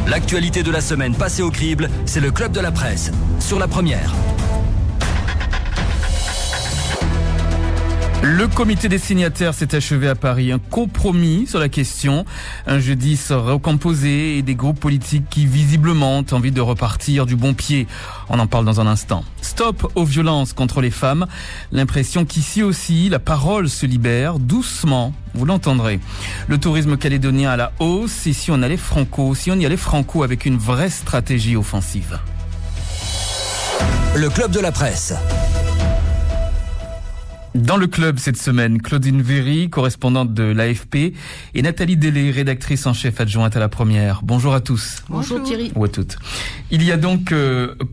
L'actualité de la semaine passée au crible, c'est le Club de la Presse, sur la Première. Le comité des signataires s'est achevé à Paris. Un compromis sur la question. Un jeudi sera recomposé et des groupes politiques qui visiblement ont envie de repartir du bon pied. On en parle dans un instant. Stop aux violences contre les femmes. L'impression qu'ici aussi, la parole se libère doucement. Vous l'entendrez. Le tourisme calédonien à la hausse. Et si on y allait franco avec une vraie stratégie offensive. Le Club de la Presse. Dans le club cette semaine, Claudine Véry, correspondante de l'AFP, et Nathalie Delay, rédactrice en chef adjointe à la Première. Bonjour à tous. Bonjour Thierry. Ou à toutes. Il y a donc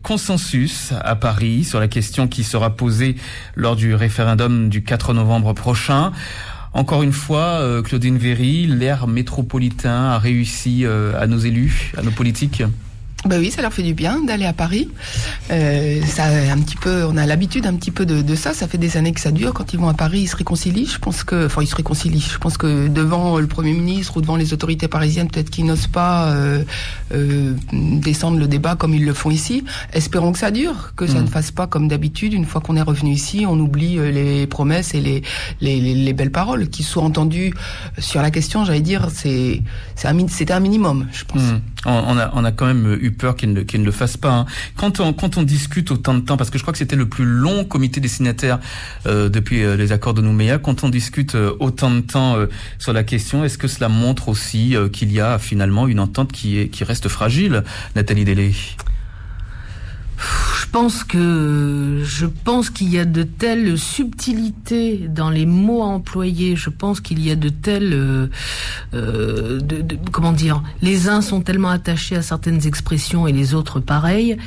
consensus à Paris sur la question qui sera posée lors du référendum du 4 novembre prochain. Encore une fois, Claudine Véry, l'air métropolitain a réussi à nos élus, à nos politiques. Ben oui, ça leur fait du bien d'aller à Paris. Ça, un petit peu, on a l'habitude un petit peu de ça. Ça fait des années que ça dure. Quand ils vont à Paris, ils se réconcilient. Je pense que devant le Premier ministre ou devant les autorités parisiennes, peut-être qu'ils n'osent pas descendre le débat comme ils le font ici. Espérons que ça dure, que ça ne fasse pas comme d'habitude. Une fois qu'on est revenu ici, on oublie les promesses et les belles paroles qui sont entendues sur la question. J'allais dire, c'était un minimum, je pense. On a quand même eu peur qu'il ne le fasse pas. Hein. Quand on discute autant de temps, parce que je crois que c'était le plus long comité des signataires depuis les accords de Nouméa, quand on discute autant de temps sur la question, est-ce que cela montre aussi qu'il y a finalement une entente qui reste fragile, Nathalie Delay ? Je pense qu'il y a de telles subtilités dans les mots à employer. Je pense qu'il y a de telles, comment dire, les uns sont tellement attachés à certaines expressions et les autres pareil,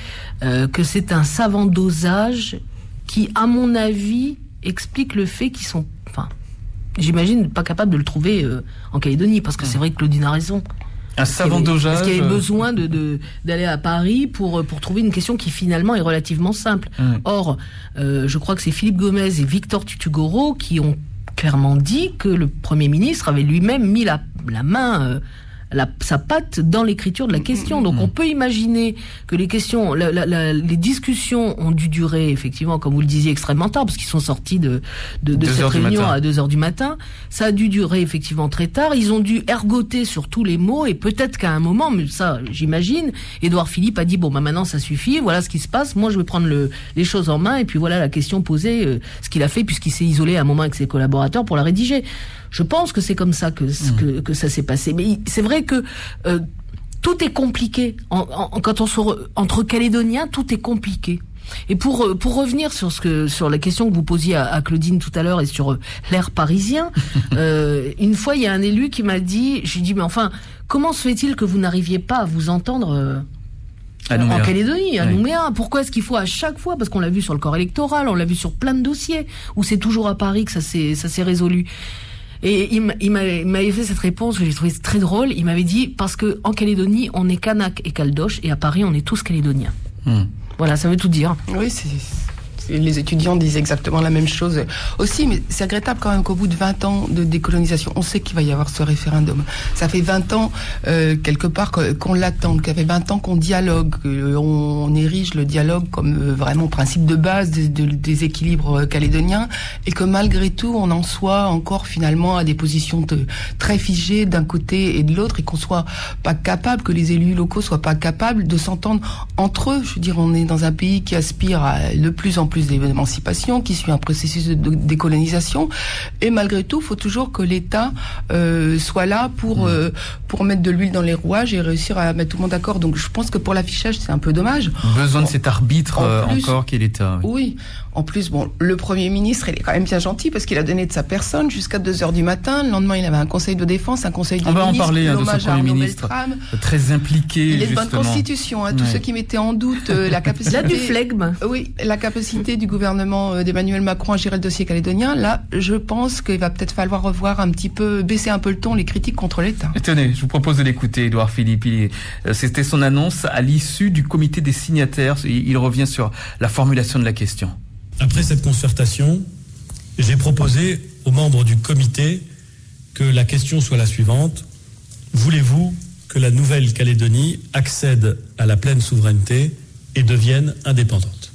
que c'est un savant dosage qui, à mon avis, explique le fait qu'ils sont, j'imagine, pas capables de le trouver en Calédonie, parce que c'est vrai que Claudine a raison. Un savant dosage. Parce qu'il y avait besoin d'aller à Paris pour trouver une question qui finalement est relativement simple. Or, je crois que c'est Philippe Gomez et Victor Tutugoro qui ont clairement dit que le Premier ministre avait lui-même mis la main, sa patte dans l'écriture de la question. Donc on peut imaginer que les questions, les discussions ont dû durer effectivement, comme vous le disiez, extrêmement tard, parce qu'ils sont sortis de cette réunion à 2h du matin. Ça a dû durer effectivement très tard. Ils ont dû ergoter sur tous les mots, et peut-être qu'à un moment, mais ça j'imagine, Édouard Philippe a dit maintenant ça suffit, voilà ce qui se passe, moi je vais prendre les choses en main, et puis voilà la question posée, ce qu'il a fait puisqu'il s'est isolé à un moment avec ses collaborateurs pour la rédiger. Je pense que c'est comme ça que ça s'est passé. Mais c'est vrai que tout est compliqué. Quand on entre Calédoniens, tout est compliqué. Et pour revenir sur la question que vous posiez à Claudine tout à l'heure et sur l'air parisien, une fois il y a un élu qui m'a dit, j'ai dit mais enfin comment se fait-il que vous n'arriviez pas à vous entendre en Calédonie, à Nouméa? Pourquoi est-ce qu'il faut à chaque fois, parce qu'on l'a vu sur le corps électoral, on l'a vu sur plein de dossiers où c'est toujours à Paris que ça s'est résolu. Et il m'avait fait cette réponse que j'ai trouvé très drôle. Il m'avait dit, parce que en Calédonie, on est Kanak et Caldoche, et à Paris, on est tous Calédoniens. Voilà, ça veut tout dire. Oui, les étudiants disent exactement la même chose aussi, mais c'est regrettable quand même qu'au bout de 20 ans de décolonisation, on sait qu'il va y avoir ce référendum. Ça fait 20 ans, quelque part, qu'on l'attend, qu'il y avait 20 ans qu'on dialogue, on érige le dialogue comme vraiment principe de base des équilibres calédoniens, et que malgré tout, on en soit encore finalement à des positions très figées d'un côté et de l'autre, et qu'on soit pas capable, que les élus locaux soient pas capables de s'entendre entre eux. Je veux dire, on est dans un pays qui aspire à de plus en plus d'émancipation, qui suit un processus de décolonisation, et malgré tout, il faut toujours que l'État soit là pour mettre de l'huile dans les rouages et réussir à mettre tout le monde d'accord. Donc je pense que pour l'affichage, c'est un peu dommage. Besoin de cet arbitre encore qui est l'État. Oui. En plus, le Premier ministre, il est quand même bien gentil parce qu'il a donné de sa personne jusqu'à 2h du matin. Le lendemain, il avait un conseil de défense, un conseil de ministre. On va en parler de ce Premier ministre, très impliqué. Il est de bonne constitution. Tous ceux qui mettaient en doute la capacité... Là, du flegme. Oui, la capacité du gouvernement d'Emmanuel Macron à gérer le dossier calédonien. Là, je pense qu'il va peut-être falloir baisser un peu le ton, les critiques contre l'État. Et tenez, je vous propose de l'écouter, Édouard Philippe. C'était son annonce à l'issue du comité des signataires. Il revient sur la formulation de la question. Après cette concertation, j'ai proposé aux membres du comité que la question soit la suivante. Voulez-vous que la Nouvelle-Calédonie accède à la pleine souveraineté et devienne indépendante.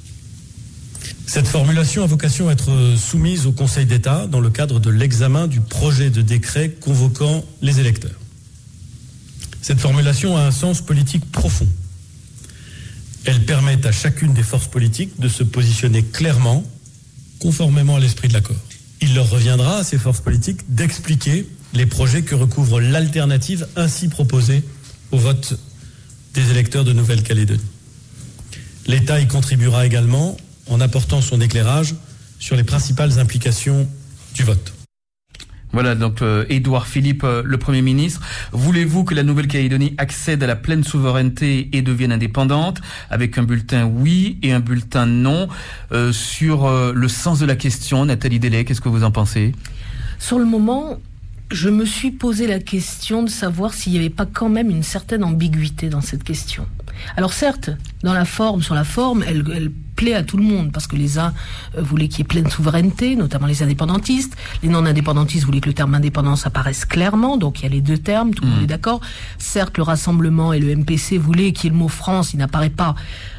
Cette formulation a vocation à être soumise au Conseil d'État dans le cadre de l'examen du projet de décret convoquant les électeurs. Cette formulation a un sens politique profond. Elle permet à chacune des forces politiques de se positionner clairement, conformément à l'esprit de l'accord. Il leur reviendra à ces forces politiques d'expliquer les projets que recouvre l'alternative ainsi proposée au vote des électeurs de Nouvelle-Calédonie. L'État y contribuera également en apportant son éclairage sur les principales implications du vote. Voilà, donc Édouard Philippe, le Premier ministre. Voulez-vous que la Nouvelle-Calédonie accède à la pleine souveraineté et devienne indépendante, avec un bulletin oui et un bulletin non? Sur le sens de la question, Nathalie Delay, qu'est-ce que vous en pensez? Sur le moment, je me suis posé la question de savoir s'il n'y avait pas quand même une certaine ambiguïté dans cette question. Alors certes, sur la forme, elle plaît à tout le monde, parce que les uns voulaient qu'il y ait pleine souveraineté, notamment les indépendantistes. Les non-indépendantistes voulaient que le terme indépendance apparaisse clairement, donc il y a les deux termes, tout le monde est d'accord. Certes, le Rassemblement et le MPC voulaient qu'il y ait le mot France, il n'apparaît pas,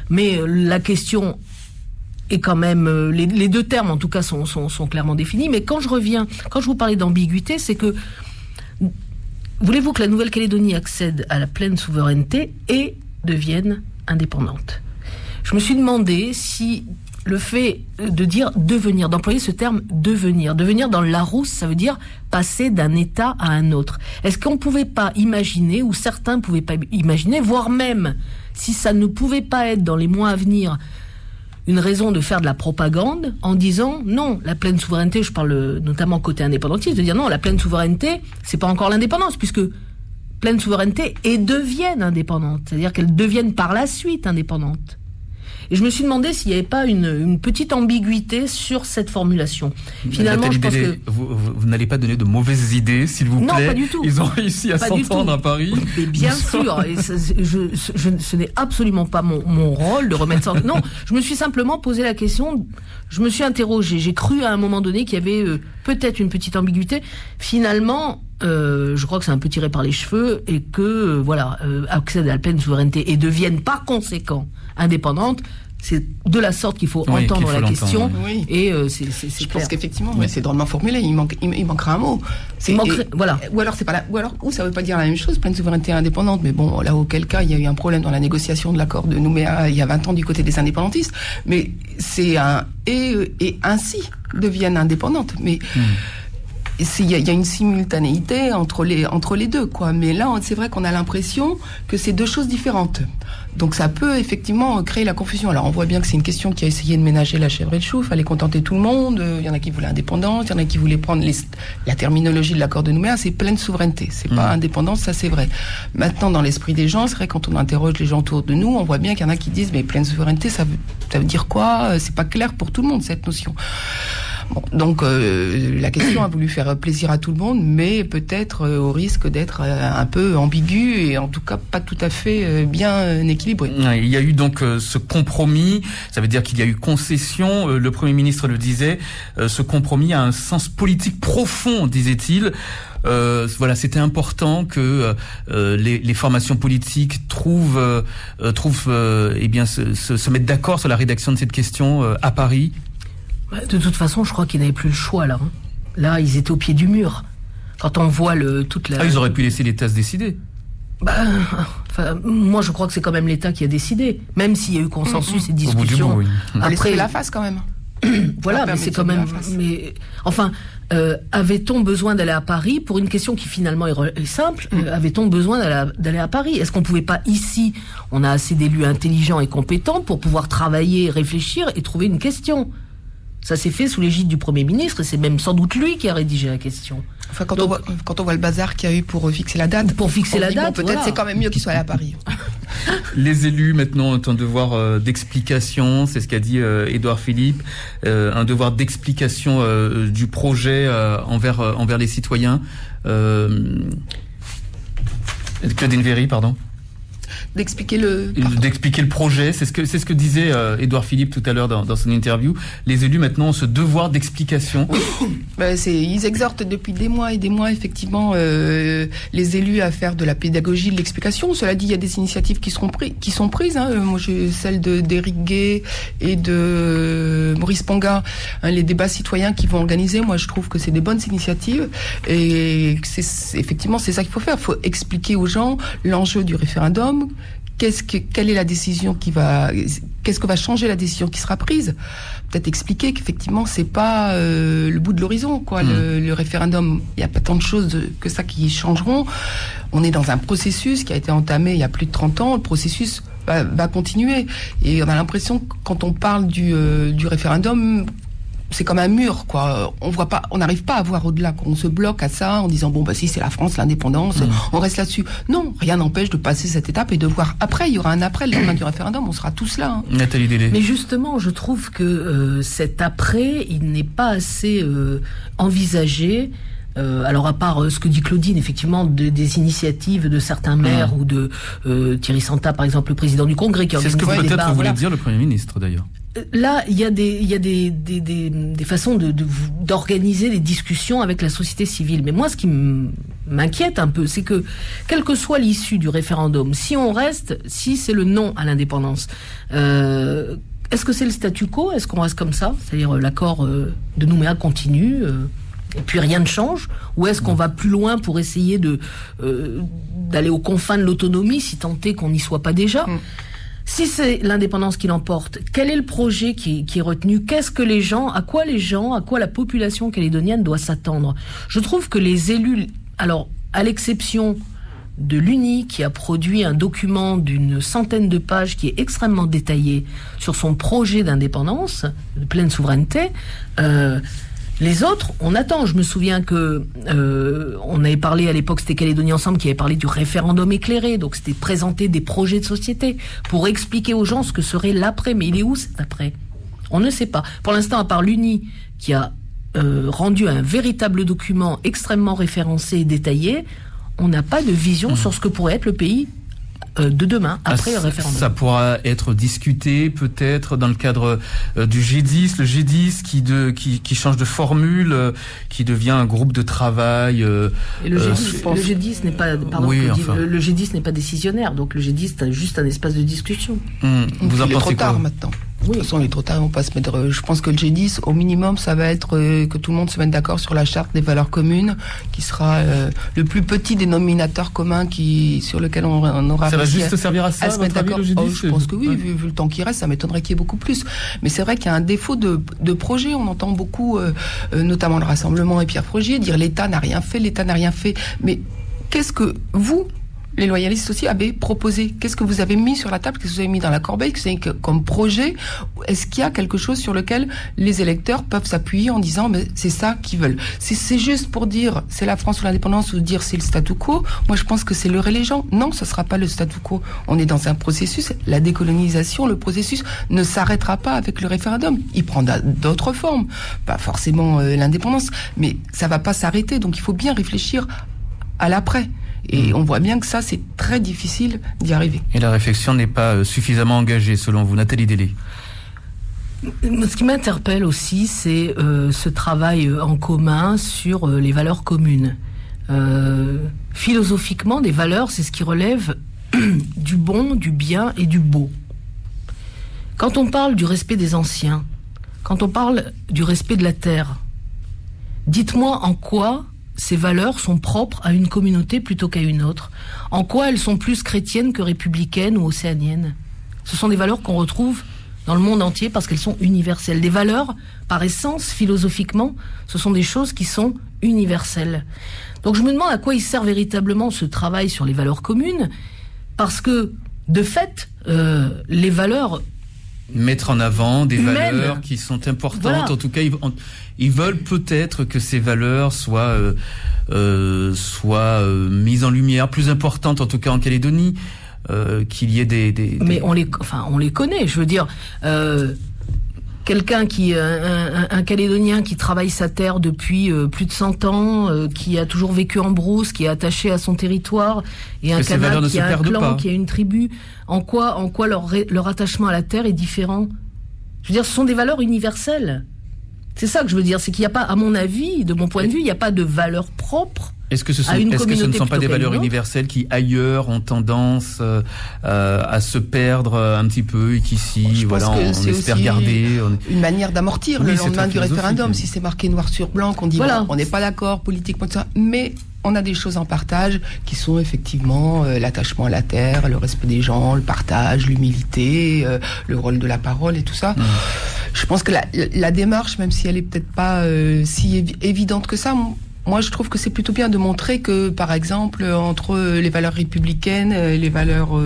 mais la question est quand même, les deux termes en tout cas sont clairement définis. Mais quand je vous parlais d'ambiguïté, c'est que voulez-vous que la Nouvelle-Calédonie accède à la pleine souveraineté et devienne indépendante? Je me suis demandé si le fait de dire devenir, d'employer ce terme devenir dans le Larousse, ça veut dire passer d'un état à un autre. Est-ce qu'on pouvait pas imaginer, ou certains pouvaient pas imaginer, voire même si ça ne pouvait pas être dans les mois à venir une raison de faire de la propagande en disant non, la pleine souveraineté, je parle notamment côté indépendantiste, de dire non, la pleine souveraineté, c'est pas encore l'indépendance, puisque pleine souveraineté et deviennent indépendantes, c'est-à-dire qu'elles deviennent par la suite indépendantes. Et je me suis demandé s'il n'y avait pas une petite ambiguïté sur cette formulation. Finalement, Nathalie je pense Delay, que vous n'allez pas donner de mauvaises idées, s'il vous plaît. Non, pas du tout. Ils ont réussi à s'entendre à Paris. Mais bien sûr, et ce n'est absolument pas mon rôle de remettre ça. Non, je me suis simplement posé la question, je me suis interrogé. J'ai cru à un moment donné qu'il y avait peut-être une petite ambiguïté. Finalement, je crois que c'est un peu tiré par les cheveux et que accèdent à la pleine souveraineté et deviennent par conséquent indépendantes. C'est de la sorte qu'il faut entendre la question. Oui. Et c'est je clair. pense qu'effectivement, c'est drôlement formulé. Il manquera un mot. Voilà. Ou alors c'est pas ou ça veut pas dire la même chose, pleine souveraineté indépendante. Mais bon, là auquel cas il y a eu un problème dans la négociation de l'accord de Nouméa il y a 20 ans du côté des indépendantistes. Mais c'est un et ainsi deviennent indépendantes. Mais il y a une simultanéité entre les deux, quoi. Mais là, c'est vrai qu'on a l'impression que c'est deux choses différentes. Donc ça peut effectivement créer la confusion. Alors on voit bien que c'est une question qui a essayé de ménager la chèvre et le chou, fallait contenter tout le monde. Il y en a qui voulaient indépendance, il y en a qui voulaient prendre la terminologie de l'accord de Nouméa, c'est pleine souveraineté. C'est pas indépendance, ça c'est vrai. Maintenant, dans l'esprit des gens, c'est vrai, quand on interroge les gens autour de nous, on voit bien qu'il y en a qui disent mais pleine souveraineté, ça veut dire quoi? C'est pas clair pour tout le monde cette notion. Bon, donc la question a voulu faire plaisir à tout le monde, mais peut-être au risque d'être un peu ambigu et en tout cas pas tout à fait bien équilibré. Il y a eu donc ce compromis, ça veut dire qu'il y a eu concession, le Premier ministre le disait, ce compromis a un sens politique profond, disait-il. C'était important que les formations politiques se mettent d'accord sur la rédaction de cette question à Paris. De toute façon, je crois qu'ils n'avaient plus le choix là. Là, ils étaient au pied du mur. Quand on voit toute la... ils auraient pu laisser l'État se décider. Moi, je crois que c'est quand même l'État qui a décidé, même s'il y a eu consensus et discussion. Au bout du bout, Après la face quand même. Voilà, mais c'est quand même. Mais enfin, avait-on besoin d'aller à Paris pour une question qui finalement est simple? Avait-on besoin d'aller à Paris? Est-ce qu'on pouvait pas ici, on a assez d'élus intelligents et compétents pour pouvoir travailler, réfléchir et trouver une question? Ça s'est fait sous l'égide du Premier ministre et c'est même sans doute lui qui a rédigé la question. Enfin, quand on voit le bazar qu'il y a eu pour fixer la date. Pour fixer la date, peut-être c'est quand même mieux qu'il soit allé à Paris. Les élus maintenant ont un devoir d'explication, c'est ce qu'a dit Édouard Philippe, un devoir d'explication du projet envers les citoyens. Claudine Véry, pardon. D'expliquer le projet, c'est ce que disait Édouard Philippe tout à l'heure dans son interview. Les élus maintenant ont ce devoir d'explication. Ils exhortent depuis des mois et des mois effectivement les élus à faire de la pédagogie, de l'explication. Cela dit, il y a des initiatives qui sont prises. Moi, j'ai celle d'Éric Gay et de Maurice Ponga, les débats citoyens qui vont organiser. Moi, je trouve que c'est des bonnes initiatives et effectivement c'est ça qu'il faut faire. Il faut expliquer aux gens l'enjeu du référendum. Quelle est la décision qu'est-ce que va changer la décision qui sera prise? Peut-être expliquer qu'effectivement c'est pas le bout de l'horizon, quoi. Le référendum, il y a pas tant de choses que ça qui changeront. On est dans un processus qui a été entamé il y a plus de 30 ans. Le processus va continuer. Et on a l'impression que quand on parle du référendum, c'est comme un mur, quoi. On n'arrive pas à voir au-delà. On se bloque à ça en disant si c'est la France, l'indépendance, on reste là-dessus. Non, rien n'empêche de passer cette étape et de voir après. Il y aura un après, le lendemain du référendum, on sera tous là. Nathalie Delay. Mais justement, je trouve que cet après, il n'est pas assez envisagé. Alors à part ce que dit Claudine, effectivement, des initiatives de certains maires ou de Thierry Santa, par exemple, le président du Congrès, qui organise des débats. C'est ce que peut-être voulait voilà. dire le Premier ministre, d'ailleurs. Là, il y a des façons d'organiser des discussions avec la société civile. Mais moi, ce qui m'inquiète un peu, c'est que, quelle que soit l'issue du référendum, si c'est le non à l'indépendance, est-ce que c'est le statu quo? Est-ce qu'on reste comme ça? C'est-à-dire l'accord de Nouméa continue et puis rien ne change? Ou est-ce qu'on va plus loin pour essayer d'aller aux confins de l'autonomie, si tant est qu'on n'y soit pas déjà? Si c'est l'indépendance qui l'emporte, quel est le projet qui est retenu? À quoi la population calédonienne doit s'attendre? Je trouve que les élus, alors, à l'exception de l'UNI, qui a produit un document d'une centaine de pages qui est extrêmement détaillé sur son projet d'indépendance, de pleine souveraineté, les autres, on attend. Je me souviens que on avait parlé à l'époque, c'était Calédonie Ensemble qui avait parlé du référendum éclairé. Donc c'était présenter des projets de société pour expliquer aux gens ce que serait l'après. Mais il est où cet après? On ne sait pas. Pour l'instant, à part l'UNI qui a rendu un véritable document extrêmement référencé et détaillé, on n'a pas de vision sur ce que pourrait être le pays de demain, après le référendum. Ça pourra être discuté peut-être dans le cadre du G10, le G10 qui change de formule, qui devient un groupe de travail. Et le G10 n'est pas, le G10 n'est pas décisionnaire, donc le G10 c'est juste un espace de discussion. Vous en pensez quoi? Il est trop tard maintenant. De toute façon, il est trop tard, on peut se mettre. Je pense que le G10, au minimum, ça va être que tout le monde se mette d'accord sur la charte des valeurs communes, qui sera le plus petit dénominateur commun sur lequel on aura. Ça va juste servir à ça, à se mettre d'accord. Je pense que oui, vu le temps qui reste, ça m'étonnerait qu'il y ait beaucoup plus. Mais c'est vrai qu'il y a un défaut de projet. On entend beaucoup, notamment le Rassemblement et Pierre Frogier, dire l'État n'a rien fait. Mais qu'est-ce que vous, les loyalistes aussi, avez proposé? Qu'est-ce que vous avez mis sur la table? Qu'est-ce que vous avez mis dans la corbeille? Qu'est-ce que vous avez comme projet? Est-ce qu'il y a quelque chose sur lequel les électeurs peuvent s'appuyer en disant c'est ça qu'ils veulent? C'est juste pour dire c'est la France ou l'indépendance, ou dire c'est le statu quo. Moi, je pense que c'est leurrer les gens. Non, ce sera pas le statu quo. On est dans un processus. La décolonisation, le processus ne s'arrêtera pas avec le référendum. Il prendra d'autres formes. Pas forcément l'indépendance, mais ça va pas s'arrêter. Donc, il faut bien réfléchir à l'après. Et on voit bien que ça, c'est très difficile d'y arriver. Et la réflexion n'est pas suffisamment engagée, selon vous, Nathalie Delay? Ce qui m'interpelle aussi, c'est ce travail en commun sur les valeurs communes. Philosophiquement, des valeurs, c'est ce qui relève du bon, du bien et du beau. Quand on parle du respect des anciens, quand on parle du respect de la terre, dites-moi en quoi ces valeurs sont propres à une communauté plutôt qu'à une autre. En quoi elles sont plus chrétiennes que républicaines ou océaniennes? Ce sont des valeurs qu'on retrouve dans le monde entier parce qu'elles sont universelles. Des valeurs, par essence, philosophiquement, ce sont des choses qui sont universelles. Donc je me demande à quoi il sert véritablement ce travail sur les valeurs communes, parce que, de fait, les valeurs... Mettre en avant des valeurs qui sont importantes, voilà. En tout cas, ils veulent peut-être que ces valeurs soient mises en lumière, plus importantes, en tout cas en Calédonie, qu'il y ait des... Mais on les connaît, je veux dire... quelqu'un un Calédonien qui travaille sa terre depuis plus de 100 ans, qui a toujours vécu en brousse, qui est attaché à son territoire, et un Kanak qui a un clan, qui a une tribu. En quoi leur attachement à la terre est différent? Je veux dire, ce sont des valeurs universelles. C'est ça que je veux dire, c'est qu'il n'y a pas, à mon avis, de mon point de vue, il n'y a pas de valeurs propres. Est-ce que ce ne sont pas des valeurs universelles qui, ailleurs, ont tendance à se perdre un petit peu et qu'ici, voilà, on espère garder... une manière d'amortir le lendemain du référendum, si c'est marqué noir sur blanc, qu'on dit voilà. On n'est pas d'accord politiquement, tout ça, mais on a des choses en partage qui sont effectivement l'attachement à la terre, le respect des gens, le partage, l'humilité, le rôle de la parole et tout ça. Je pense que la démarche, même si elle est peut-être pas si évidente que ça, moi je trouve que c'est plutôt bien de montrer que, par exemple, entre les valeurs républicaines, les valeurs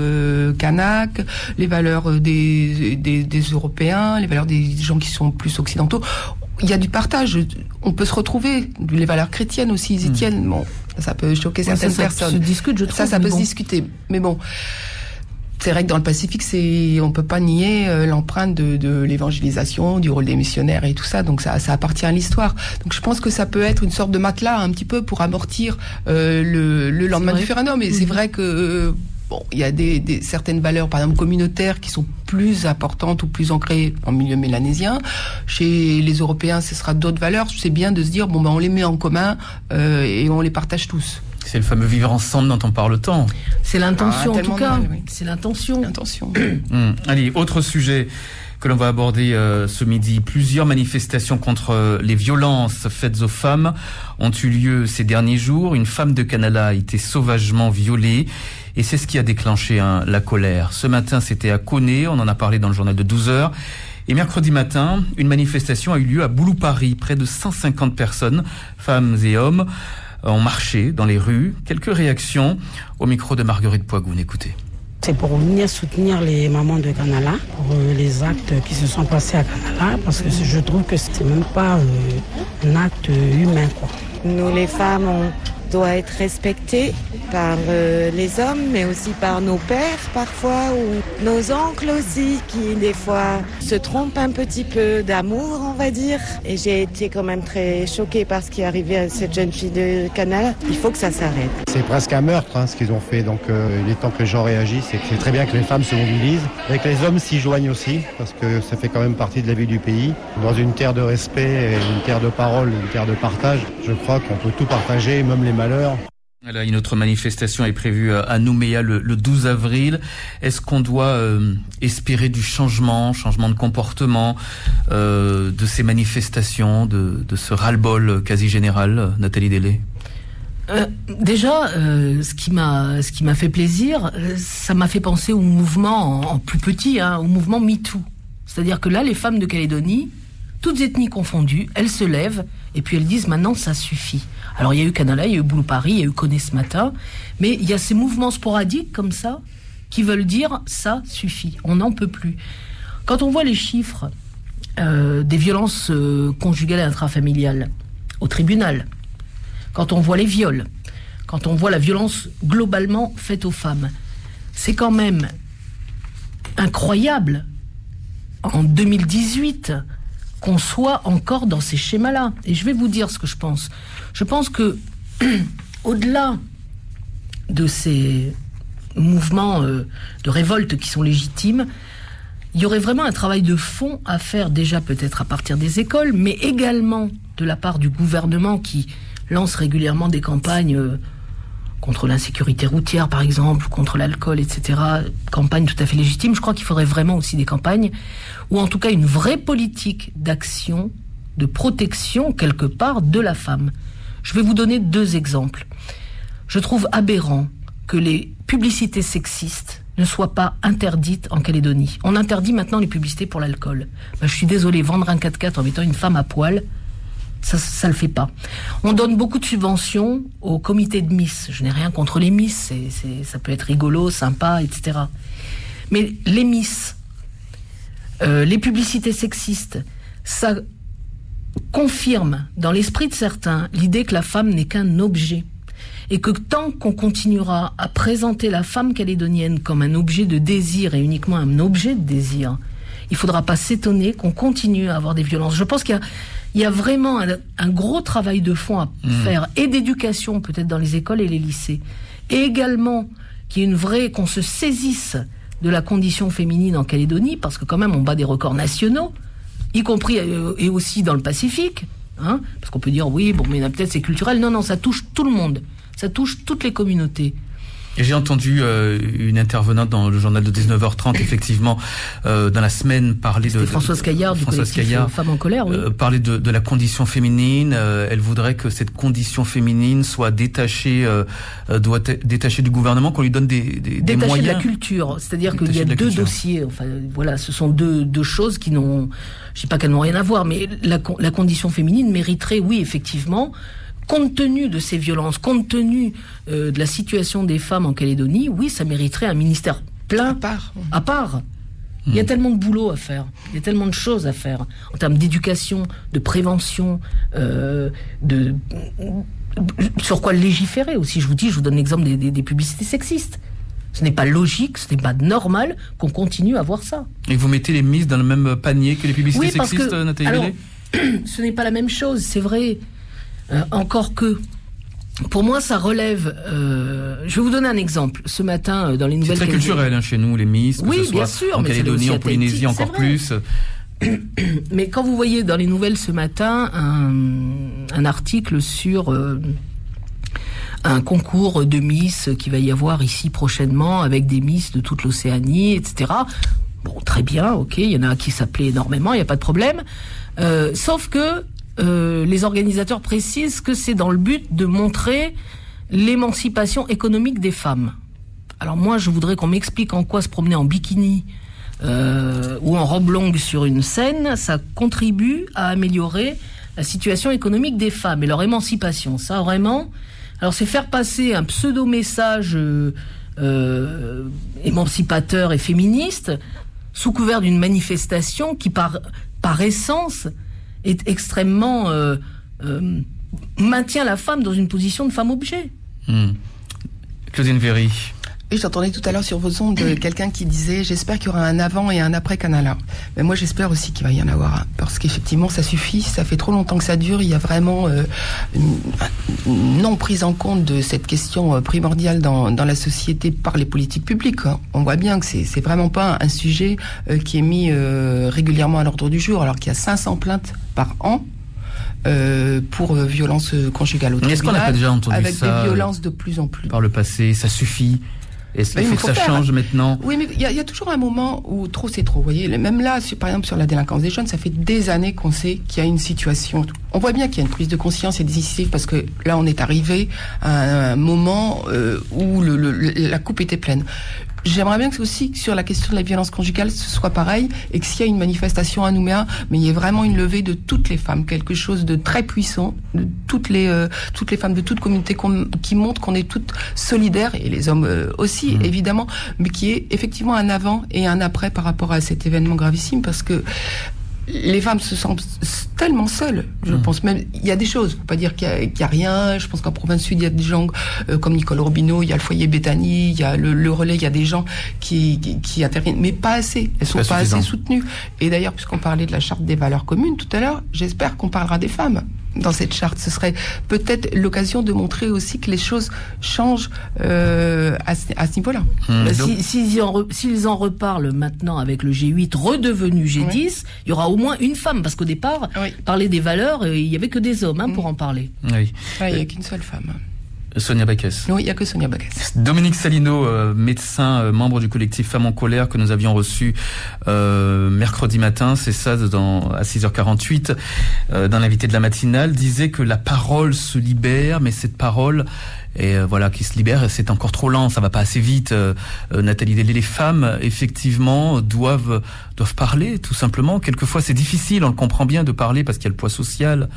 Kanak, les valeurs des Européens, les valeurs des gens qui sont plus occidentaux, il y a du partage. On peut se retrouver. Les valeurs chrétiennes aussi, ils y tiennent. Bon, ça peut choquer certaines personnes. Ça se discute, je trouve. Ça peut se discuter. Mais bon, c'est vrai que dans le Pacifique, on peut pas nier l'empreinte de l'évangélisation, du rôle des missionnaires et tout ça. Donc ça appartient à l'histoire. Donc je pense que ça peut être une sorte de matelas un petit peu pour amortir le lendemain du référendum. Et c'est vrai que bon, il y a certaines valeurs, par exemple communautaires, qui sont plus importantes ou plus ancrées en milieu mélanésien. Chez les Européens, ce sera d'autres valeurs. C'est bien de se dire on les met en commun et on les partage tous. C'est le fameux vivre ensemble dont on parle tant. C'est l'intention, en tout cas. Oui. C'est l'intention. Allez, autre sujet que l'on va aborder ce midi. Plusieurs manifestations contre les violences faites aux femmes ont eu lieu ces derniers jours. Une femme de Canala a été sauvagement violée et c'est ce qui a déclenché la colère. Ce matin, c'était à Koné, on en a parlé dans le journal de 12h. Et mercredi matin, une manifestation a eu lieu à Boulou-Paris. Près de 150 personnes, femmes et hommes, ont marché dans les rues. Quelques réactions au micro de Marguerite Poigoun. Écoutez. C'est pour venir soutenir les mamans de Canala, pour les actes qui se sont passés à Canala, parce que je trouve que c'est même pas un acte humain, quoi. Nous, les femmes, on doit être respectées par les hommes, mais aussi par nos pères parfois, ou nos oncles aussi, qui des fois se trompent un petit peu d'amour, on va dire. Et j'ai été quand même très choquée par ce qui est arrivé à cette jeune fille de Canala. Il faut que ça s'arrête. C'est presque un meurtre, ce qu'ils ont fait, donc il est temps que les gens réagissent. Et c'est très bien que les femmes se mobilisent, et que les hommes s'y joignent aussi, parce que ça fait quand même partie de la vie du pays. Dans une terre de respect, une terre de parole, une terre de partage, je crois qu'on peut tout partager, même les malheurs. Voilà, une autre manifestation est prévue à Nouméa le 12 avril. Est-ce qu'on doit espérer du changement de comportement de ces manifestations, de ce ras-le-bol quasi général, Nathalie Delay? Déjà, ce qui m'a fait plaisir, ça m'a fait penser au mouvement en plus petit, au mouvement MeToo. C'est-à-dire que là, les femmes de Calédonie, toutes ethnies confondues, elles se lèvent et puis elles disent maintenant ça suffit. Alors il y a eu Canala, il y a eu Boulou-Paris, il y a eu Koné ce matin, mais il y a ces mouvements sporadiques comme ça qui veulent dire ça suffit, on n'en peut plus. Quand on voit les chiffres des violences conjugales et intrafamiliales au tribunal, quand on voit les viols, quand on voit la violence globalement faite aux femmes, c'est quand même incroyable en 2018 qu'on soit encore dans ces schémas-là. Et je vais vous dire ce que je pense. Je pense que, au-delà de ces mouvements de révolte qui sont légitimes, il y aurait vraiment un travail de fond à faire, déjà peut-être à partir des écoles, mais également de la part du gouvernement qui lance régulièrement des campagnes contre l'insécurité routière, par exemple, contre l'alcool, etc. Campagnes tout à fait légitimes. Je crois qu'il faudrait vraiment aussi des campagnes, ou en tout cas une vraie politique d'action, de protection, quelque part, de la femme. Je vais vous donner 2 exemples. Je trouve aberrant que les publicités sexistes ne soient pas interdites en Calédonie. On interdit maintenant les publicités pour l'alcool. Je suis désolée, vendre un 4x4 en mettant une femme à poil, ça le fait pas. On donne beaucoup de subventions au comité de Miss. Je n'ai rien contre les Miss, ça peut être rigolo, sympa, etc. Mais les Miss, les publicités sexistes, ça confirme dans l'esprit de certains l'idée que la femme n'est qu'un objet. Et que tant qu'on continuera à présenter la femme calédonienne comme un objet de désir et uniquement un objet de désir, il faudra pas s'étonner qu'on continue à avoir des violences. Je pense qu'il y a vraiment un gros travail de fond à faire, et d'éducation peut-être dans les écoles et les lycées, et également qu'on se saisisse de la condition féminine en Calédonie, parce que quand même on bat des records nationaux, y compris et aussi dans le Pacifique, hein, parce qu'on peut dire oui, bon, mais peut-être c'est culturel. Non, ça touche tout le monde, ça touche toutes les communautés. Et j'ai entendu une intervenante dans le journal de 19h30, effectivement, dans la semaine, parler de Françoise Caillard du collectif Femmes en colère, oui. Parler de la condition féminine. Elle voudrait que cette condition féminine soit détachée du gouvernement, qu'on lui donne des moyens. Détachée de la culture, c'est-à-dire qu'il y a deux dossiers. Enfin, voilà, ce sont deux choses qui n'ont, je dis pas qu'elles n'ont rien à voir, mais la condition féminine mériterait, oui, effectivement. Compte tenu de ces violences, compte tenu de la situation des femmes en Calédonie, oui, ça mériterait un ministère plein à part. Il y a tellement de boulot à faire, il y a tellement de choses à faire en termes d'éducation, de prévention, sur quoi légiférer aussi. Je vous donne l'exemple des publicités sexistes. Ce n'est pas logique, ce n'est pas normal qu'on continue à voir ça. Et vous mettez les Miss dans le même panier que les publicités sexistes, Nathalie Bellet ? Ce n'est pas la même chose, c'est vrai. Encore que, pour moi, ça relève. Je vais vous donner un exemple. Ce matin, dans les nouvelles. C'est très culturel chez nous, les Miss. Oui, que ce bien soit sûr. En Calédonie, en Polynésie, encore plus. Mais quand vous voyez dans les nouvelles ce matin un article sur un concours de Miss qui va y avoir ici prochainement avec des Miss de toute l'Océanie, etc. Bon, très bien, ok. Il y en a qui s'appelaient énormément, il n'y a pas de problème. Sauf que les organisateurs précisent que c'est dans le but de montrer l'émancipation économique des femmes. Alors moi, je voudrais qu'on m'explique en quoi se promener en bikini ou en robe longue sur une scène, ça contribue à améliorer la situation économique des femmes et leur émancipation. Ça, vraiment... Alors, c'est faire passer un pseudo-message émancipateur et féministe sous couvert d'une manifestation qui, par essence... est extrêmement maintient la femme dans une position de femme-objet. Claudine Véry. Oui, j'entendais tout à l'heure sur vos ondes quelqu'un qui disait « J'espère qu'il y aura un avant et un après Canala ». Mais moi, j'espère aussi qu'il va y en avoir un. Parce qu'effectivement, ça suffit. Ça fait trop longtemps que ça dure. Il y a vraiment une non prise en compte de cette question primordiale dans la société par les politiques publiques. On voit bien que c'est vraiment pas un sujet qui est mis régulièrement à l'ordre du jour, alors qu'il y a 500 plaintes par an. Pour violences conjugales au tribunal. Est-ce qu'on n'a pas déjà entendu avec ça des violences de plus en plus par le passé? Ça suffit. Est-ce qu'il faut que ça change maintenant? Oui, mais il y a toujours un moment où trop c'est trop. Vous voyez, même là, par exemple sur la délinquance des jeunes, ça fait des années qu'on sait qu'il y a une situation. On voit bien qu'il y a une prise de conscience et décisive parce que là, on est arrivé à un moment où la coupe était pleine. J'aimerais bien que aussi sur la question de la violence conjugale, ce soit pareil, et que s'il y a une manifestation à Nouméa, mais il y ait vraiment une levée de toutes les femmes, quelque chose de très puissant, de toutes les femmes de toute communauté qui montrent qu'on est toutes solidaires, et les hommes aussi, évidemment, mais qui est effectivement un avant et un après par rapport à cet événement gravissime, parce que les femmes se sentent tellement seules, je pense. Même, il y a des choses, faut pas dire qu'il y a rien. Je pense qu'en province sud, il y a des gens comme Nicole Orbineau, il y a le foyer Béthanie, il y a le relais, il y a des gens qui interviennent, mais pas assez. Elles sont pas assez soutenues. Et d'ailleurs, puisqu'on parlait de la charte des valeurs communes tout à l'heure, j'espère qu'on parlera des femmes dans cette charte. Ce serait peut-être l'occasion de montrer aussi que les choses changent à ce niveau-là. S'ils en reparlent maintenant avec le G8 redevenu G10, il y aura au moins une femme, parce qu'au départ, parler des valeurs, il n'y avait que des hommes pour en parler. Oui. Il n'y a qu'une seule femme. Sonia Backès. Oui, il n'y a que Sonia Backès. Dominique Salino, médecin, membre du collectif Femmes en colère que nous avions reçu mercredi matin, c'est ça, à 6h48, dans l'invité de la matinale, disait que la parole se libère, mais cette parole qui se libère, c'est encore trop lent, ça va pas assez vite. Nathalie Delay, les femmes, effectivement, doivent parler, tout simplement. Quelquefois, c'est difficile, on le comprend bien, de parler parce qu'il y a le poids social.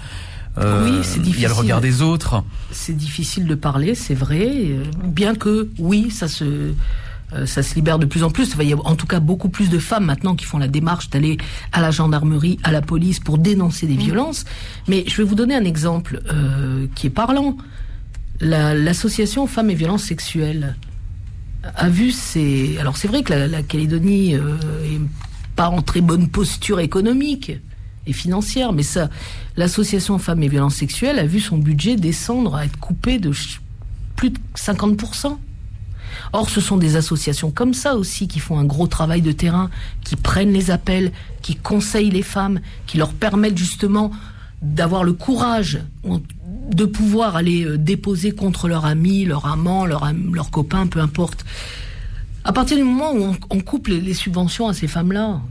Oui, c'est difficile. Il y a le regard des autres. C'est difficile de parler, c'est vrai. Bien que, oui, ça se libère de plus en plus. Il y a en tout cas beaucoup plus de femmes maintenant qui font la démarche d'aller à la gendarmerie, à la police pour dénoncer des violences. Mais je vais vous donner un exemple qui est parlant. L'association Femmes et Violences Sexuelles a vu alors c'est vrai que la Calédonie est pas en très bonne posture économique et financière, mais ça, l'association Femmes et Violences Sexuelles a vu son budget descendre, à être coupé de plus de 50%. Or, ce sont des associations comme ça aussi qui font un gros travail de terrain, qui prennent les appels, qui conseillent les femmes, qui leur permettent justement d'avoir le courage de pouvoir aller déposer contre leur ami, leur amant, leur copain, peu importe. À partir du moment où on coupe les subventions à ces femmes-là,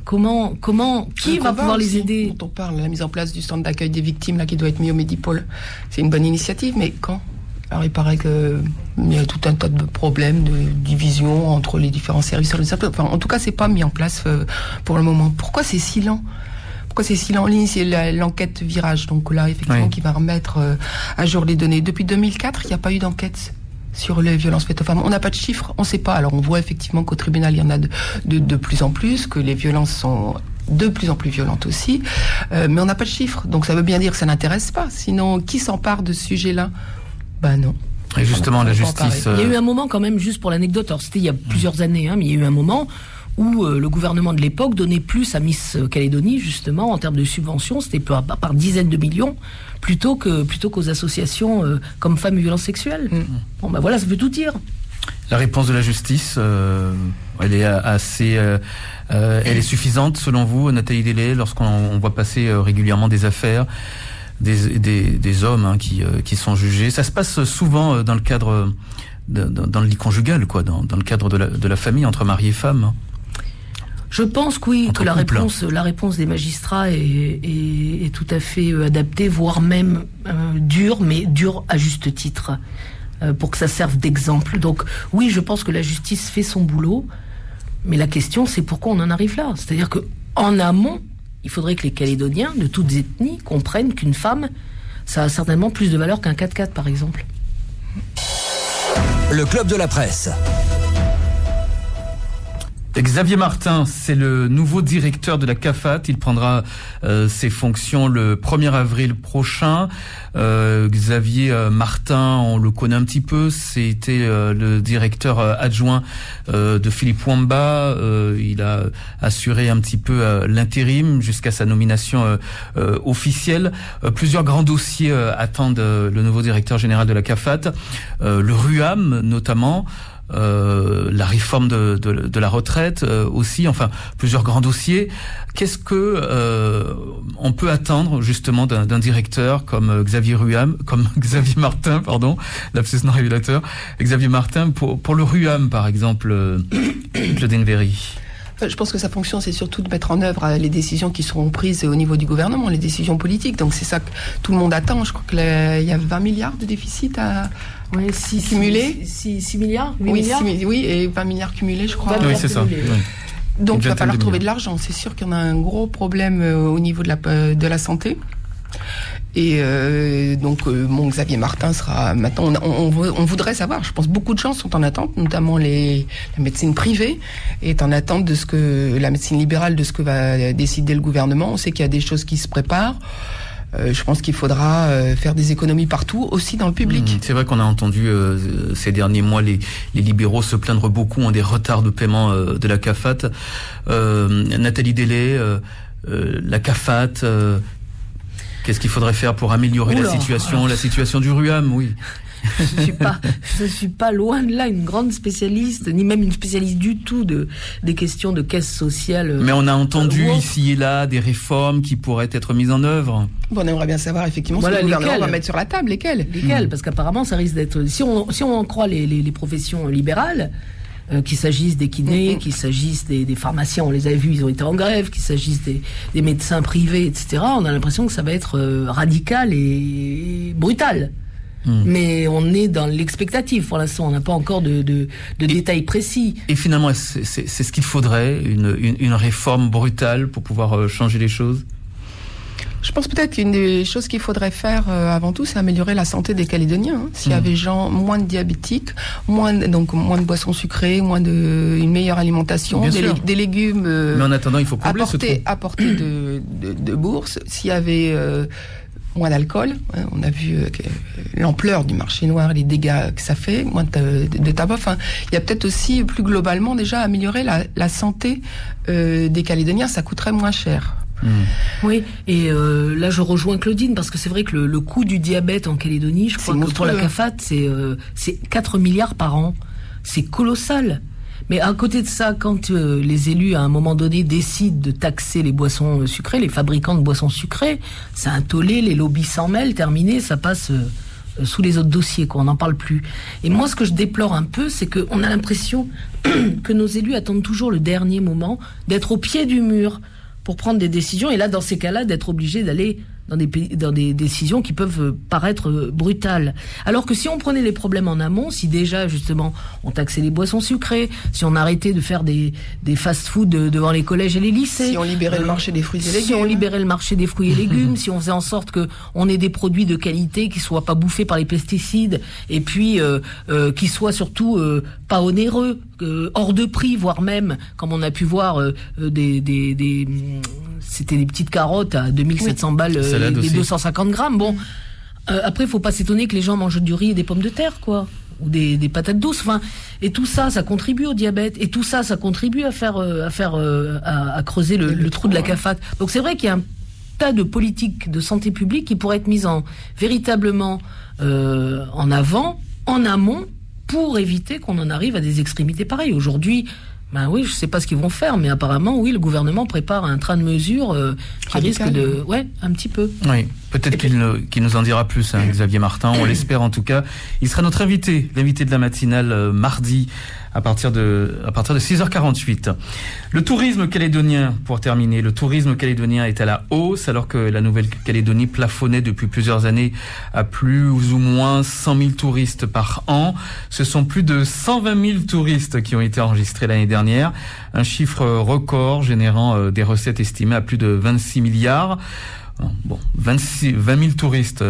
qui va pouvoir les aider? Quand on parle de la mise en place du centre d'accueil des victimes, là, qui doit être mis au Médipôle, c'est une bonne initiative, mais quand? Alors il paraît qu'il y a tout un tas de problèmes de division entre les différents services. Enfin, en tout cas, c'est pas mis en place pour le moment. Pourquoi c'est si lent? Pourquoi c'est si lent? En ligne, c'est l'enquête Virage, donc là, effectivement, qui va remettre à jour les données. Depuis 2004, il n'y a pas eu d'enquête sur les violences faites aux femmes. On n'a pas de chiffres, on ne sait pas. Alors on voit effectivement qu'au tribunal, il y en a de plus en plus, que les violences sont de plus en plus violentes aussi, mais on n'a pas de chiffres. Donc ça veut bien dire que ça n'intéresse pas. Sinon, qui s'empare de ce sujet-là? Ben non. Et justement, la justice... Il y a eu un moment quand même, juste pour l'anecdote, alors c'était il y a plusieurs années, mais il y a eu un moment où le gouvernement de l'époque donnait plus à Miss Calédonie, justement, en termes de subventions, c'était par dizaines de millions, plutôt qu'aux associations comme Femmes et Violences Sexuelles. Bon, ben voilà, ça veut tout dire. La réponse de la justice, elle est assez... elle est suffisante, selon vous, Nathalie Delay, lorsqu'on voit passer régulièrement des affaires, des hommes qui sont jugés. Ça se passe souvent dans le cadre... dans le lit conjugal, quoi, dans le cadre de la famille, entre mari et femme. Je pense que oui, que la réponse des magistrats est tout à fait adaptée, voire même dure, mais dure à juste titre, pour que ça serve d'exemple. Donc oui, je pense que la justice fait son boulot, mais la question c'est pourquoi on en arrive là. C'est-à-dire que en amont, il faudrait que les Calédoniens de toutes ethnies comprennent qu'une femme, ça a certainement plus de valeur qu'un 4x4 par exemple. Le Club de la Presse. Xavier Martin, c'est le nouveau directeur de la CAFAT. Il prendra ses fonctions le 1er avril prochain. Xavier Martin, on le connaît un petit peu. C'était le directeur adjoint de Philippe Wamba. Il a assuré un petit peu l'intérim jusqu'à sa nomination officielle. Plusieurs grands dossiers attendent le nouveau directeur général de la CAFAT. Le RUAM, notamment. La réforme de la retraite aussi, enfin plusieurs grands dossiers. Qu'est-ce que on peut attendre justement d'un directeur comme Xavier Martin, lapsus non révélateur, Xavier Martin pour le RUAM par exemple, Claudine Véry? Je pense que sa fonction, c'est surtout de mettre en œuvre les décisions qui seront prises au niveau du gouvernement, les décisions politiques. Donc c'est ça que tout le monde attend. Je crois qu'il y a 20 milliards de déficit à cumuler. 6 milliards 8 milliards oui, et 20 milliards cumulés, je crois. Oui, c'est ça. Oui. Donc il va falloir trouver de l'argent. C'est sûr qu'il y en a un gros problème au niveau de la santé. Et Xavier Martin sera maintenant. On voudrait savoir. Je pense beaucoup de gens sont en attente, notamment la médecine privée est en attente de ce que la médecine libérale, de ce que va décider le gouvernement. On sait qu'il y a des choses qui se préparent. Je pense qu'il faudra faire des économies partout, aussi dans le public. C'est vrai qu'on a entendu ces derniers mois les libéraux se plaindre beaucoup des retards de paiement de la CAFAT. Nathalie Delay, la CAFAT. Qu'est-ce qu'il faudrait faire pour améliorer la situation du RUAM, oui. Je suis pas loin de là une grande spécialiste, ni même une spécialiste du tout des questions de caisse sociale. Mais on a entendu ici et là des réformes qui pourraient être mises en œuvre. Bon, on aimerait bien savoir effectivement ce que le gouvernement va mettre sur la table. Lesquelles Parce qu'apparemment ça risque d'être... Si on en croit les professions libérales, qu'il s'agisse des kinés, qu'il s'agisse des pharmaciens, on les a vus, ils ont été en grève, qu'il s'agisse des médecins privés, etc., on a l'impression que ça va être radical et brutal. Mais on est dans l'expectative pour l'instant, on n'a pas encore de détails précis. Et finalement, c'est ce qu'il faudrait, une réforme brutale pour pouvoir changer les choses? Je pense peut-être qu'une des choses qu'il faudrait faire avant tout, c'est améliorer la santé des Calédoniens. S'il y avait moins de diabétiques, moins de boissons sucrées, une meilleure alimentation, des légumes. Mais en attendant, il faut combler apporter de bourses. S'il y avait moins d'alcool. On a vu l'ampleur du marché noir, les dégâts que ça fait, moins de tabac. Enfin, il y a peut-être aussi, plus globalement, déjà améliorer la santé des Calédoniens. Ça coûterait moins cher. Oui, et là je rejoins Claudine, parce que c'est vrai que le coût du diabète en Calédonie, je crois que pour la CAFAT, c'est 4 milliards par an. C'est colossal. Mais à côté de ça, quand les élus, à un moment donné, décident de taxer les boissons sucrées, les fabricants de boissons sucrées, c'est un tollé, les lobbies s'en mêlent, terminé, ça passe sous les autres dossiers, quoi, on n'en parle plus. Et moi, ce que je déplore un peu, c'est qu'on a l'impression que nos élus attendent toujours le dernier moment, d'être au pied du mur pour prendre des décisions, et là, dans ces cas-là, d'être obligés d'aller dans des décisions qui peuvent paraître brutales. Alors que si on prenait les problèmes en amont, si déjà justement on taxait les boissons sucrées, si on arrêtait de faire des fast-food devant les collèges et les lycées, si on libérait le marché des fruits et légumes, si on libérait le marché des fruits et légumes, si on faisait en sorte que on ait des produits de qualité qui soient pas bouffés par les pesticides, et puis qui soient surtout pas onéreux, hors de prix, voire même, comme on a pu voir, c'était des petites carottes à 2700 balles, des 250 grammes. Bon, après, faut pas s'étonner que les gens mangent du riz et des pommes de terre, quoi, ou des patates douces. Enfin, et tout ça, ça contribue au diabète, et tout ça, ça contribue à creuser le trou de la CAFAT. Donc c'est vrai qu'il y a un tas de politiques de santé publique qui pourraient être mises véritablement en avant, en amont, pour éviter qu'on en arrive à des extrémités pareilles. Aujourd'hui, ben oui, je sais pas ce qu'ils vont faire, mais apparemment, oui, le gouvernement prépare un train de mesures qui risque de... Ouais, un petit peu. Oui, peut-être qu'il nous en dira plus, hein, Xavier Martin, on l'espère en tout cas. Il sera notre invité, l'invité de la matinale mardi, à partir de 6h48. Le tourisme calédonien, pour terminer, le tourisme calédonien est à la hausse, alors que la Nouvelle-Calédonie plafonnait depuis plusieurs années à plus ou moins 100 000 touristes par an. Ce sont plus de 120 000 touristes qui ont été enregistrés l'année dernière, un chiffre record générant des recettes estimées à plus de 26 milliards. Bon, 20 000 touristes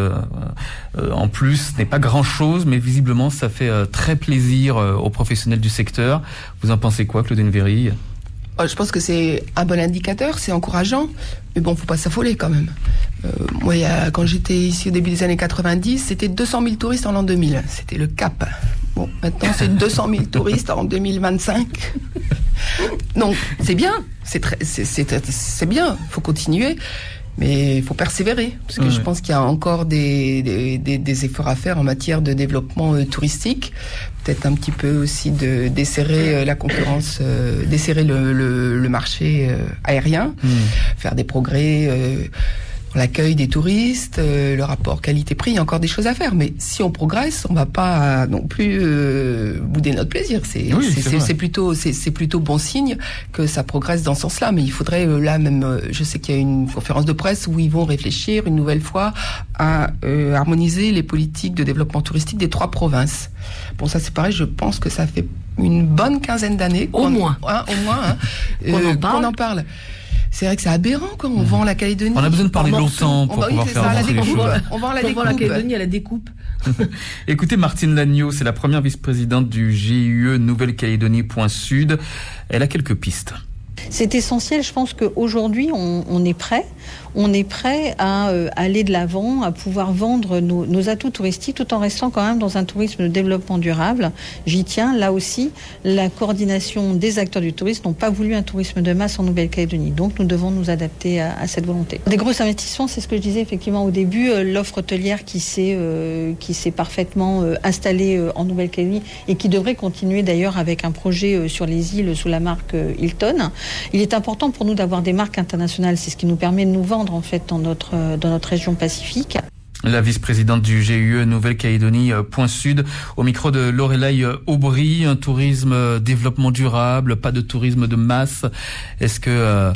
en plus n'est pas grand-chose, mais visiblement ça fait très plaisir aux professionnels du secteur. Vous en pensez quoi, Claudine Véry ? Je pense que c'est un bon indicateur, c'est encourageant, mais bon, faut pas s'affoler quand même. Moi, quand j'étais ici au début des années 90, c'était 200 000 touristes en l'an 2000. C'était le cap. Bon, maintenant, c'est 200 000 touristes en 2025. Donc, c'est bien. C'est bien. Faut continuer. Mais il faut persévérer, parce que je pense qu'il y a encore des efforts à faire en matière de développement touristique. Peut-être un petit peu aussi de desserrer la concurrence, desserrer le marché aérien, faire des progrès dans l'accueil des touristes, le rapport qualité-prix. Il y a encore des choses à faire, mais si on progresse, on va pas non plus bouder notre plaisir. C'est plutôt bon signe que ça progresse dans ce sens-là. Mais il faudrait là même, je sais qu'il y a une conférence de presse où ils vont réfléchir une nouvelle fois à harmoniser les politiques de développement touristique des 3 provinces. Bon, ça c'est pareil. Je pense que ça fait une bonne quinzaine d'années au moins qu'on en parle. C'est vrai que c'est aberrant quand on vend la Calédonie. On a besoin de parler longtemps pour pouvoir faire avancer les choses. On vend la Calédonie à la découpe. Écoutez, Martine Lagneau, c'est la première vice-présidente du GIE Nouvelle-Calédonie Point Sud. Elle a quelques pistes. C'est essentiel, je pense qu'aujourd'hui on est prêt. On est prêt à aller de l'avant, à pouvoir vendre nos atouts touristiques tout en restant quand même dans un tourisme de développement durable. J'y tiens. Là aussi, la coordination des acteurs du tourisme n'ont pas voulu un tourisme de masse en Nouvelle-Calédonie. Donc nous devons nous adapter à cette volonté. Des gros investissements, c'est ce que je disais effectivement au début, l'offre hôtelière qui s'est parfaitement installée en Nouvelle-Calédonie et qui devrait continuer d'ailleurs avec un projet sur les îles sous la marque Hilton. Il est important pour nous d'avoir des marques internationales. C'est ce qui nous permet de nous vendre en fait dans notre région Pacifique. La vice-présidente du GIE Nouvelle-Calédonie Point Sud, au micro de Lorelai Aubry. Un tourisme développement durable, pas de tourisme de masse. Est-ce que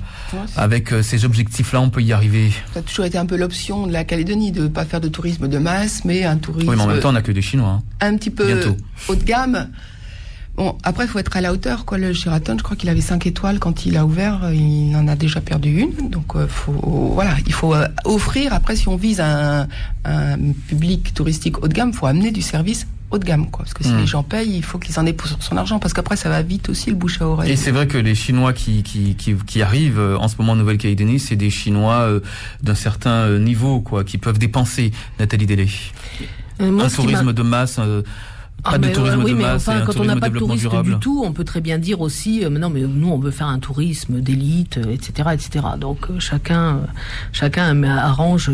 avec ces objectifs-là, on peut y arriver ? Ça a toujours été un peu l'option de la Calédonie de pas faire de tourisme de masse, mais un tourisme. Oui, mais en même temps, on n'a que des Chinois. Hein. Un petit peu bientôt. Haut de gamme. Bon, après, il faut être à la hauteur, quoi. Le Sheraton, je crois qu'il avait 5 étoiles quand il a ouvert. Il en a déjà perdu une. Donc, il faut offrir. Après, si on vise un public touristique haut de gamme, il faut amener du service haut de gamme, quoi. Parce que si les gens payent, il faut qu'ils en aient pour son argent, parce qu'après, ça va vite aussi, le bouche à oreille. Et c'est vrai que les Chinois qui arrivent en ce moment en Nouvelle-Calédonie, c'est des Chinois d'un certain niveau, quoi, qui peuvent dépenser, Nathalie Délé. Un tourisme de masse... Pas de tourisme de masse, mais enfin, quand on n'a pas de tourisme durable. du tout, on peut très bien dire aussi, non, mais nous, on veut faire un tourisme d'élite, etc., etc. Donc, chacun arrange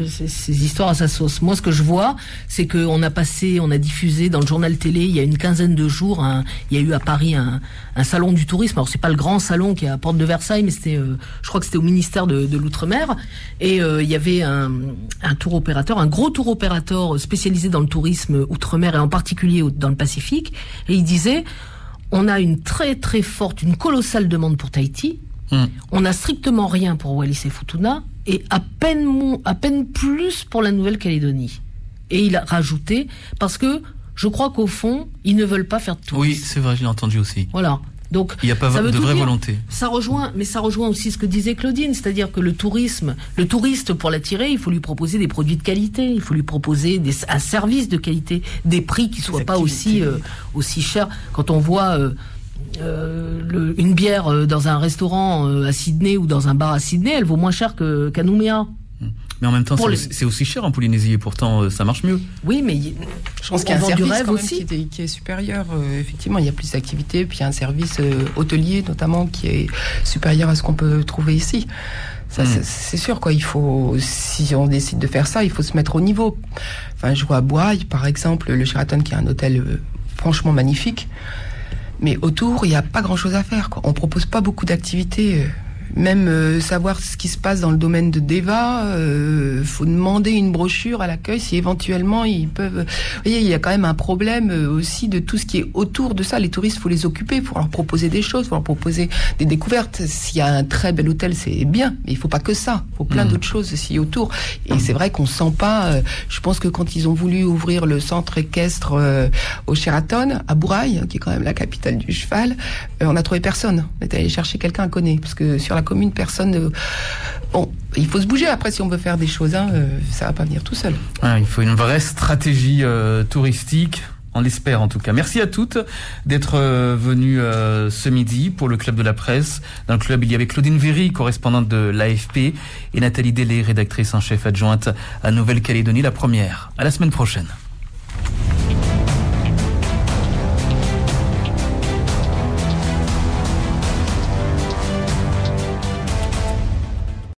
ses histoires à sa sauce. Moi, ce que je vois, c'est qu'on a diffusé dans le journal télé, il y a une quinzaine de jours, il y a eu à Paris un salon du tourisme. Alors, c'est pas le grand salon qui est à Porte de Versailles, mais c'était, je crois que c'était au ministère de l'Outre-mer. Et il y avait un tour opérateur, un gros tour opérateur spécialisé dans le tourisme Outre-mer et en particulier dans le Pacifique, et il disait on a une très très forte, une colossale demande pour Tahiti, on n'a strictement rien pour Wallis et Futuna, et à peine plus pour la Nouvelle-Calédonie. Et il a rajouté, parce que je crois qu'au fond, ils ne veulent pas faire de tourisme. Oui, c'est vrai, je l'ai entendu aussi. Voilà. Donc, il n'y a pas de vraie volonté. Ça rejoint aussi ce que disait Claudine, c'est-à-dire que le touriste, pour l'attirer, il faut lui proposer des produits de qualité, il faut lui proposer un service de qualité, des prix qui soient pas aussi chers. Quand on voit une bière dans un restaurant à Sydney ou dans un bar à Sydney, elle vaut moins cher qu'à Nouméa. Mais en même temps, c'est aussi cher en Polynésie et pourtant ça marche mieux. Oui, mais je pense qu'il y a un service quand même qui est supérieur. Effectivement, il y a plus d'activités, puis il y a un service hôtelier notamment qui est supérieur à ce qu'on peut trouver ici. Ça, c'est sûr, quoi. Il faut, si on décide de faire ça, il faut se mettre au niveau. Enfin, je vois à Bourail, par exemple, le Sheraton, qui est un hôtel franchement magnifique. Mais autour, il n'y a pas grand-chose à faire, quoi. On propose pas beaucoup d'activités. Même savoir ce qui se passe dans le domaine de Deva, faut demander une brochure à l'accueil si éventuellement ils peuvent. Vous voyez, il y a quand même un problème aussi de tout ce qui est autour de ça. Les touristes, faut les occuper, faut leur proposer des choses, faut leur proposer des découvertes. S'il y a un très bel hôtel, c'est bien, mais il faut pas que ça. Il faut plein d'autres choses aussi autour. Et c'est vrai qu'on sent pas. Je pense que quand ils ont voulu ouvrir le centre équestre au Sheraton à Bourail, qui est quand même la capitale du cheval, on a trouvé personne. On est allé chercher quelqu'un à connaître, parce que sur la commune, personne. Bon, il faut se bouger après si on veut faire des choses. Ça va pas venir tout seul. Il faut une vraie stratégie touristique. On l'espère en tout cas. Merci à toutes d'être venues ce midi pour le Club de la Presse. Dans le club, il y avait Claudine Véry, correspondante de l'AFP, et Nathalie Délé, rédactrice en chef adjointe à Nouvelle-Calédonie, la première. À la semaine prochaine.